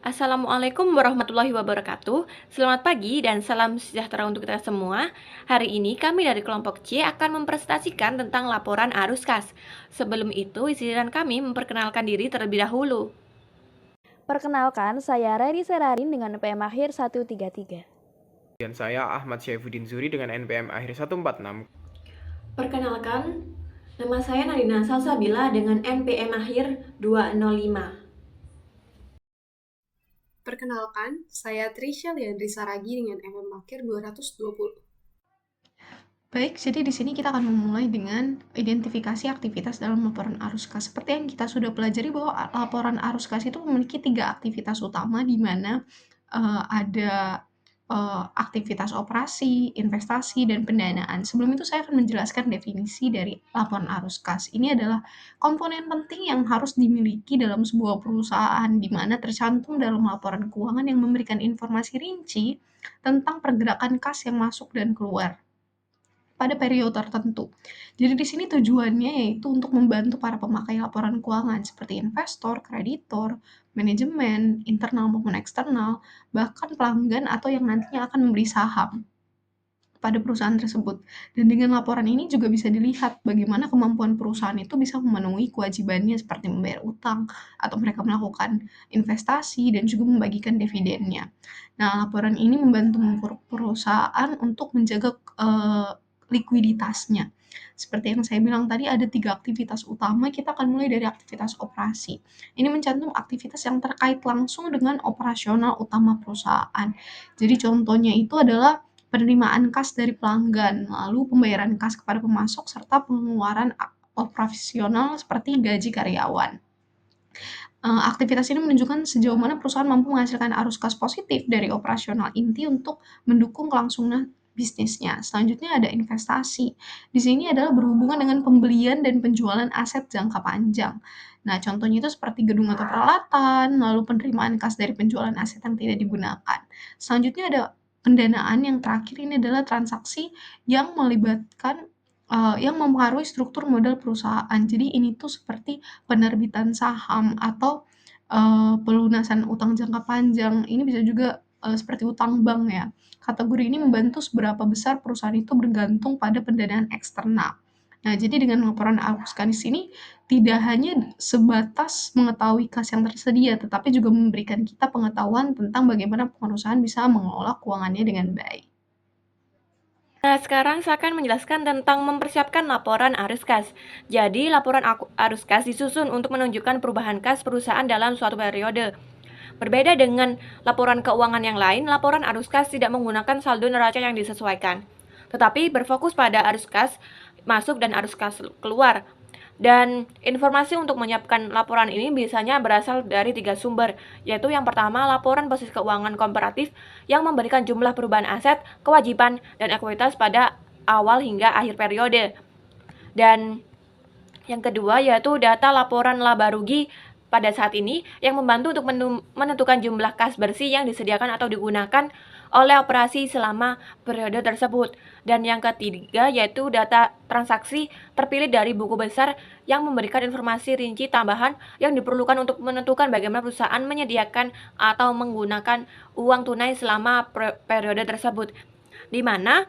Assalamualaikum warahmatullahi wabarakatuh. Selamat pagi dan salam sejahtera untuk kita semua. Hari ini kami dari kelompok C akan mempresentasikan tentang laporan arus kas. Sebelum itu, izinkan kami memperkenalkan diri terlebih dahulu. Perkenalkan, saya Reri Serarin dengan NPM akhir 133. Dan saya Ahmad Syaifuddin Zuri dengan NPM akhir 146. Perkenalkan, nama saya Nadina Salsabila dengan NPM akhir 205. Perkenalkan, saya Trisha Leandri Saragi dengan MM akhir 220. Baik, jadi di sini kita akan memulai dengan identifikasi aktivitas dalam laporan arus kas. Seperti yang kita sudah pelajari bahwa laporan arus kas itu memiliki 3 aktivitas utama di mana ada aktivitas operasi, investasi, dan pendanaan. Sebelum itu saya akan menjelaskan definisi dari laporan arus kas. Ini adalah komponen penting yang harus dimiliki dalam sebuah perusahaan di mana tercantum dalam laporan keuangan yang memberikan informasi rinci tentang pergerakan kas yang masuk dan keluar pada periode tertentu. Jadi di sini tujuannya yaitu untuk membantu para pemakai laporan keuangan seperti investor, kreditor, manajemen, internal maupun eksternal, bahkan pelanggan atau yang nantinya akan membeli saham pada perusahaan tersebut. Dan dengan laporan ini juga bisa dilihat bagaimana kemampuan perusahaan itu bisa memenuhi kewajibannya seperti membayar utang atau mereka melakukan investasi dan juga membagikan dividennya. Nah, laporan ini membantu perusahaan untuk menjaga likuiditasnya. Seperti yang saya bilang tadi ada 3 aktivitas utama, kita akan mulai dari aktivitas operasi. Ini mencantum aktivitas yang terkait langsung dengan operasional utama perusahaan. Jadi contohnya itu adalah penerimaan kas dari pelanggan, lalu pembayaran kas kepada pemasok, serta pengeluaran operasional seperti gaji karyawan. Aktivitas ini menunjukkan sejauh mana perusahaan mampu menghasilkan arus kas positif dari operasional inti untuk mendukung kelangsungan bisnisnya. Selanjutnya ada investasi. Di sini adalah berhubungan dengan pembelian dan penjualan aset jangka panjang. Nah, contohnya itu seperti gedung atau peralatan, lalu penerimaan kas dari penjualan aset yang tidak digunakan. Selanjutnya ada pendanaan, yang terakhir ini adalah transaksi yang melibatkan yang mempengaruhi struktur modal perusahaan. Jadi ini tuh seperti penerbitan saham atau pelunasan utang jangka panjang. Ini bisa juga seperti utang bank ya. Kategori ini membantu seberapa besar perusahaan itu bergantung pada pendanaan eksternal. Nah, jadi dengan laporan arus kas ini tidak hanya sebatas mengetahui kas yang tersedia, tetapi juga memberikan kita pengetahuan tentang bagaimana perusahaan bisa mengelola keuangannya dengan baik. Nah, sekarang saya akan menjelaskan tentang mempersiapkan laporan arus kas. Jadi, laporan arus kas disusun untuk menunjukkan perubahan kas perusahaan dalam suatu periode. Berbeda dengan laporan keuangan yang lain, laporan arus kas tidak menggunakan saldo neraca yang disesuaikan, tetapi berfokus pada arus kas masuk dan arus kas keluar. Dan informasi untuk menyiapkan laporan ini biasanya berasal dari 3 sumber, yaitu yang pertama laporan posisi keuangan komparatif yang memberikan jumlah perubahan aset, kewajiban, dan ekuitas pada awal hingga akhir periode. Dan yang kedua yaitu data laporan laba rugi pada saat ini yang membantu untuk menentukan jumlah kas bersih yang disediakan atau digunakan oleh operasi selama periode tersebut. Dan yang ketiga yaitu data transaksi terpilih dari buku besar yang memberikan informasi rinci tambahan yang diperlukan untuk menentukan bagaimana perusahaan menyediakan atau menggunakan uang tunai selama periode tersebut. Di mana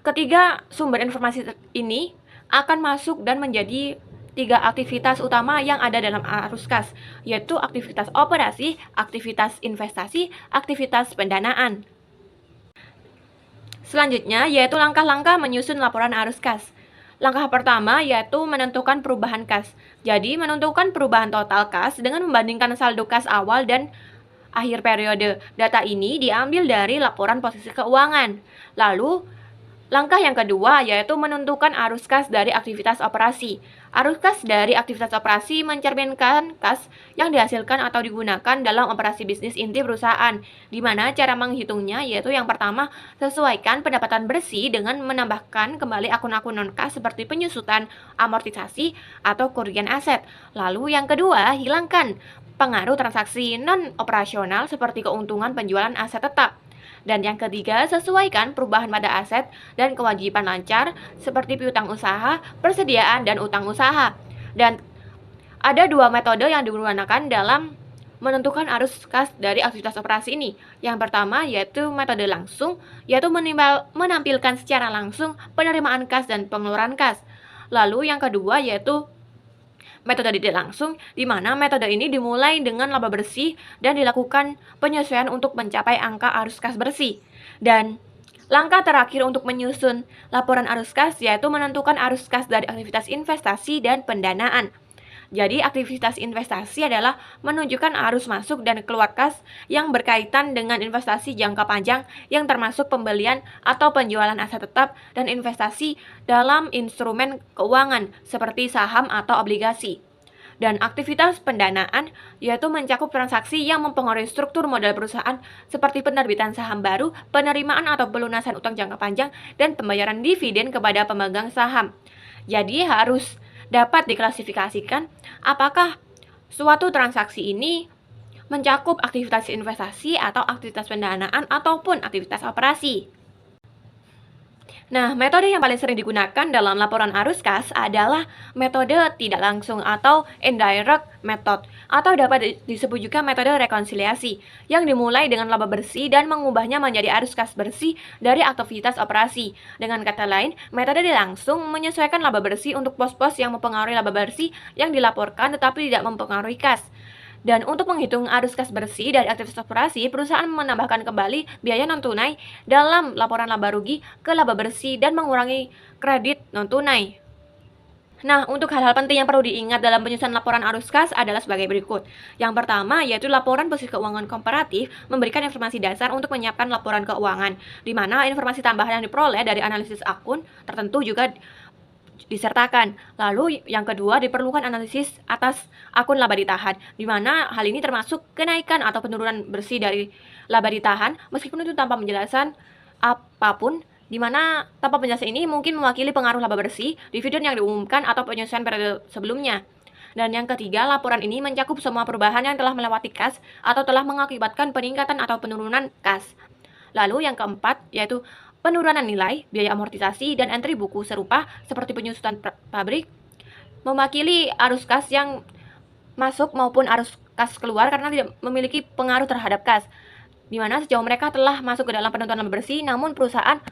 ketiga sumber informasi ini akan masuk dan menjadi 3 aktivitas utama yang ada dalam arus kas, yaitu aktivitas operasi, aktivitas investasi, aktivitas pendanaan. Selanjutnya yaitu langkah-langkah menyusun laporan arus kas. Langkah pertama yaitu menentukan perubahan kas. Jadi menentukan perubahan total kas dengan membandingkan saldo kas awal dan akhir periode. Data ini diambil dari laporan posisi keuangan. Lalu langkah yang kedua yaitu menentukan arus kas dari aktivitas operasi. Arus kas dari aktivitas operasi mencerminkan kas yang dihasilkan atau digunakan dalam operasi bisnis inti perusahaan, di mana cara menghitungnya yaitu yang pertama, sesuaikan pendapatan bersih dengan menambahkan kembali akun-akun non-kas seperti penyusutan, amortisasi, atau kerugian aset. Lalu yang kedua, hilangkan pengaruh transaksi non-operasional seperti keuntungan penjualan aset tetap. Dan yang ketiga, sesuaikan perubahan pada aset dan kewajiban lancar seperti piutang usaha, persediaan, dan utang usaha. Dan ada 2 metode yang digunakan dalam menentukan arus kas dari aktivitas operasi ini. Yang pertama yaitu metode langsung, yaitu menampilkan secara langsung penerimaan kas dan pengeluaran kas. Lalu yang kedua yaitu metode tidak langsung, di mana metode ini dimulai dengan laba bersih dan dilakukan penyesuaian untuk mencapai angka arus kas bersih. Dan langkah terakhir untuk menyusun laporan arus kas yaitu menentukan arus kas dari aktivitas investasi dan pendanaan. Jadi, aktivitas investasi adalah menunjukkan arus masuk dan keluar kas yang berkaitan dengan investasi jangka panjang yang termasuk pembelian atau penjualan aset tetap dan investasi dalam instrumen keuangan seperti saham atau obligasi. Dan aktivitas pendanaan yaitu mencakup transaksi yang mempengaruhi struktur modal perusahaan seperti penerbitan saham baru, penerimaan atau pelunasan utang jangka panjang, dan pembayaran dividen kepada pemegang saham. Jadi harus dapat diklasifikasikan apakah suatu transaksi ini mencakup aktivitas investasi atau aktivitas pendanaan ataupun aktivitas operasi. Nah, metode yang paling sering digunakan dalam laporan arus kas adalah metode tidak langsung atau indirect method, atau dapat disebut juga metode rekonsiliasi, yang dimulai dengan laba bersih dan mengubahnya menjadi arus kas bersih dari aktivitas operasi. Dengan kata lain, metode tidak langsung menyesuaikan laba bersih untuk pos-pos yang mempengaruhi laba bersih yang dilaporkan tetapi tidak mempengaruhi kas. Dan untuk menghitung arus kas bersih dari aktivitas operasi, perusahaan menambahkan kembali biaya non-tunai dalam laporan laba rugi ke laba bersih dan mengurangi kredit non-tunai. Nah, untuk hal-hal penting yang perlu diingat dalam penyusunan laporan arus kas adalah sebagai berikut. Yang pertama, yaitu laporan posisi keuangan komparatif memberikan informasi dasar untuk menyiapkan laporan keuangan, di mana informasi tambahan yang diperoleh dari analisis akun tertentu juga disertakan. Lalu yang kedua diperlukan analisis atas akun laba ditahan, di mana hal ini termasuk kenaikan atau penurunan bersih dari laba ditahan meskipun itu tanpa penjelasan apapun, di mana tanpa penjelasan ini mungkin mewakili pengaruh laba bersih, dividen yang diumumkan atau penyesuaian periode sebelumnya. Dan yang ketiga, laporan ini mencakup semua perubahan yang telah melewati kas atau telah mengakibatkan peningkatan atau penurunan kas. Lalu yang keempat yaitu penurunan nilai, biaya amortisasi, dan entry buku serupa seperti penyusutan pabrik mewakili arus kas yang masuk maupun arus kas keluar karena tidak memiliki pengaruh terhadap kas, di mana sejauh mereka telah masuk ke dalam penentuan laba bersih, namun perusahaan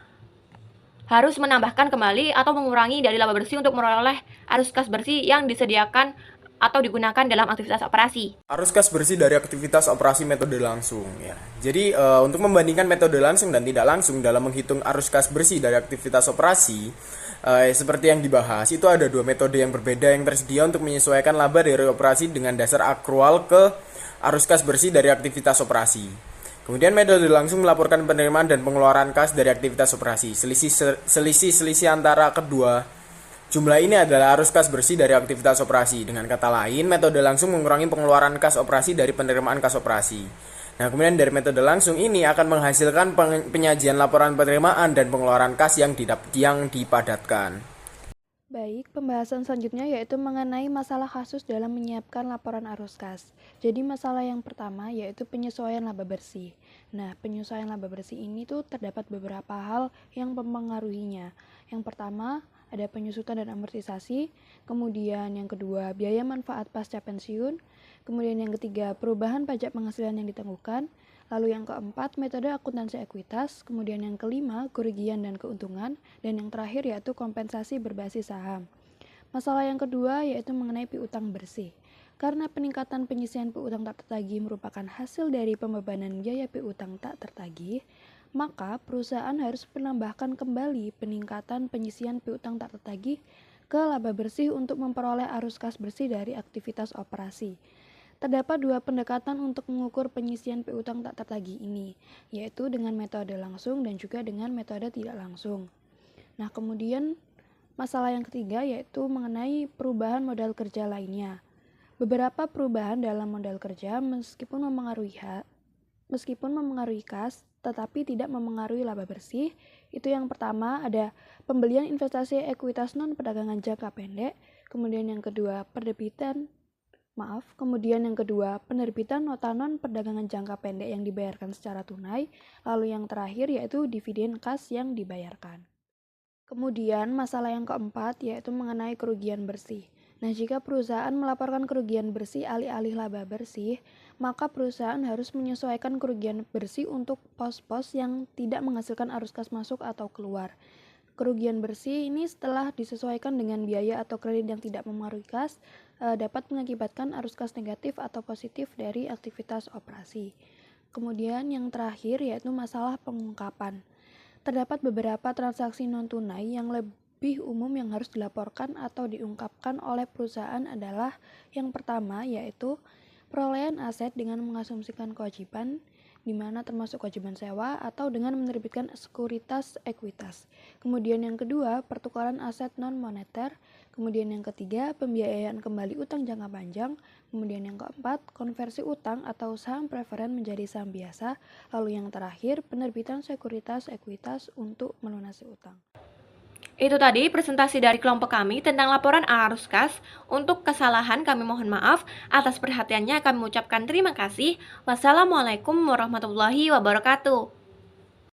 harus menambahkan kembali atau mengurangi dari laba bersih untuk memperoleh arus kas bersih yang disediakan atau digunakan dalam aktivitas operasi. Arus kas bersih dari aktivitas operasi metode langsung ya. Jadi untuk membandingkan metode langsung dan tidak langsung dalam menghitung arus kas bersih dari aktivitas operasi, seperti yang dibahas, itu ada dua metode yang berbeda yang tersedia untuk menyesuaikan laba dari operasi dengan dasar akrual ke arus kas bersih dari aktivitas operasi. Kemudian metode langsung melaporkan penerimaan dan pengeluaran kas dari aktivitas operasi. Selisih antara kedua jumlah ini adalah arus kas bersih dari aktivitas operasi. Dengan kata lain, metode langsung mengurangi pengeluaran kas operasi dari penerimaan kas operasi. Nah, kemudian dari metode langsung ini akan menghasilkan penyajian laporan penerimaan dan pengeluaran kas yang dipadatkan. Baik, pembahasan selanjutnya yaitu mengenai masalah kasus dalam menyiapkan laporan arus kas. Jadi masalah yang pertama yaitu penyesuaian laba bersih. Nah, penyesuaian laba bersih ini tuh terdapat beberapa hal yang mempengaruhinya. Yang pertama, ada penyusutan dan amortisasi, kemudian yang kedua biaya manfaat pasca pensiun, kemudian yang ketiga perubahan pajak penghasilan yang ditangguhkan, lalu yang keempat metode akuntansi ekuitas, kemudian yang kelima kerugian dan keuntungan, dan yang terakhir yaitu kompensasi berbasis saham. Masalah yang kedua yaitu mengenai piutang bersih. Karena peningkatan penyisian piutang tak tertagih merupakan hasil dari pembebanan biaya piutang tak tertagih, maka perusahaan harus menambahkan kembali peningkatan penyisian piutang tak tertagih ke laba bersih untuk memperoleh arus kas bersih dari aktivitas operasi. Terdapat dua pendekatan untuk mengukur penyisian piutang tak tertagih ini, yaitu dengan metode langsung dan juga dengan metode tidak langsung. Nah, kemudian masalah yang ketiga yaitu mengenai perubahan modal kerja lainnya. Beberapa perubahan dalam modal kerja meskipun memengaruhi kas, tetapi tidak memengaruhi laba bersih. Itu yang pertama ada pembelian investasi ekuitas non perdagangan jangka pendek, kemudian yang kedua penerbitan nota non perdagangan jangka pendek yang dibayarkan secara tunai, lalu yang terakhir yaitu dividen kas yang dibayarkan. Kemudian masalah yang keempat yaitu mengenai kerugian bersih. Nah, jika perusahaan melaporkan kerugian bersih alih-alih laba bersih, maka perusahaan harus menyesuaikan kerugian bersih untuk pos-pos yang tidak menghasilkan arus kas masuk atau keluar. Kerugian bersih ini setelah disesuaikan dengan biaya atau kredit yang tidak memengaruhi kas, dapat mengakibatkan arus kas negatif atau positif dari aktivitas operasi. Kemudian yang terakhir yaitu masalah pengungkapan. Terdapat beberapa transaksi non-tunai yang lebih umum yang harus dilaporkan atau diungkapkan oleh perusahaan adalah yang pertama yaitu perolehan aset dengan mengasumsikan kewajiban, di mana termasuk kewajiban sewa atau dengan menerbitkan sekuritas ekuitas. Kemudian yang kedua, pertukaran aset non-moneter. Kemudian yang ketiga, pembiayaan kembali utang jangka panjang. Kemudian yang keempat, konversi utang atau saham preferen menjadi saham biasa. Lalu yang terakhir, penerbitan sekuritas ekuitas untuk melunasi utang. Itu tadi presentasi dari kelompok kami tentang laporan arus kas. Untuk kesalahan kami mohon maaf. Atas perhatiannya kami mengucapkan terima kasih. Wassalamualaikum warahmatullahi wabarakatuh.